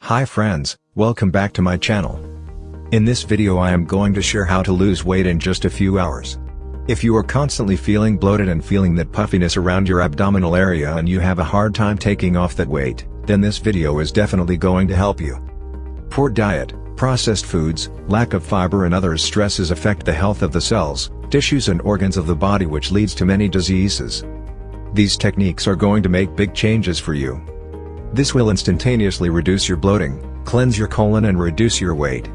Hi friends, welcome back to my channel. In this video I am going to share how to lose weight in just a few hours. If you are constantly feeling bloated and feeling that puffiness around your abdominal area and you have a hard time taking off that weight, then this video is definitely going to help you. Poor diet, processed foods, lack of fiber and other stresses affect the health of the cells, tissues and organs of the body, which leads to many diseases. These techniques are going to make big changes for you. This will instantaneously reduce your bloating, cleanse your colon and reduce your weight.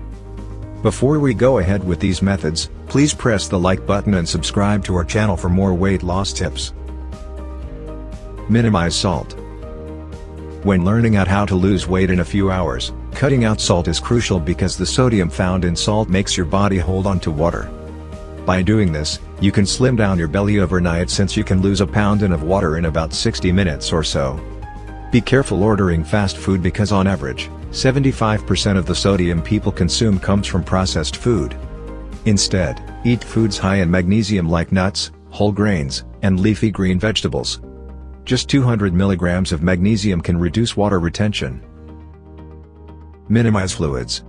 Before we go ahead with these methods, please press the like button and subscribe to our channel for more weight loss tips. Minimize salt. When learning out how to lose weight in a few hours, cutting out salt is crucial because the sodium found in salt makes your body hold on to water. By doing this, you can slim down your belly overnight, since you can lose a pound of water in about 60 minutes or so. Be careful ordering fast food because on average, 75% of the sodium people consume comes from processed food. Instead, eat foods high in magnesium like nuts, whole grains, and leafy green vegetables. Just 200 milligrams of magnesium can reduce water retention. Minimize fluids.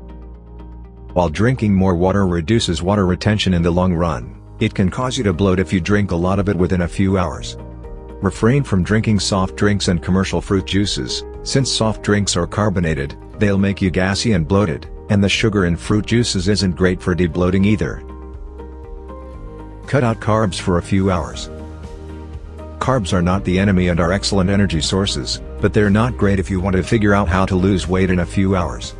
While drinking more water reduces water retention in the long run, it can cause you to bloat if you drink a lot of it within a few hours. Refrain from drinking soft drinks and commercial fruit juices, since soft drinks are carbonated, they'll make you gassy and bloated, and the sugar in fruit juices isn't great for debloating either. Cut out carbs for a few hours. Carbs are not the enemy and are excellent energy sources, but they're not great if you want to figure out how to lose weight in a few hours.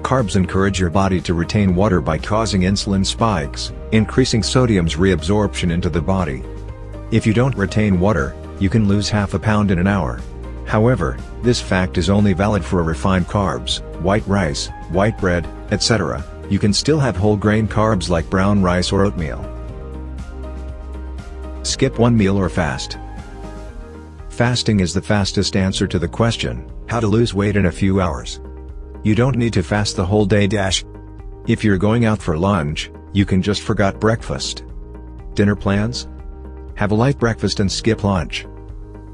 Carbs encourage your body to retain water by causing insulin spikes, increasing sodium's reabsorption into the body. If you don't retain water, you can lose half a pound in an hour. However, this fact is only valid for refined carbs, white rice, white bread, etc. You can still have whole grain carbs like brown rice or oatmeal. Skip one meal or fast. Fasting is the fastest answer to the question, how to lose weight in a few hours. You don't need to fast the whole day. If you're going out for lunch, you can just forget breakfast. Dinner plans? Have a light breakfast and skip lunch.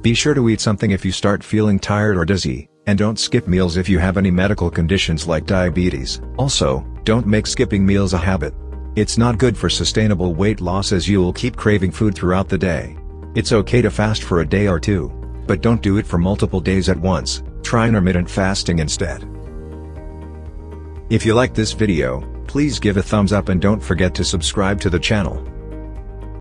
Be sure to eat something if you start feeling tired or dizzy, and don't skip meals if you have any medical conditions like diabetes. Also, don't make skipping meals a habit. It's not good for sustainable weight loss, as you'll keep craving food throughout the day. It's okay to fast for a day or two, but don't do it for multiple days at once. Try intermittent fasting instead. If you like this video, please give a thumbs up and don't forget to subscribe to the channel.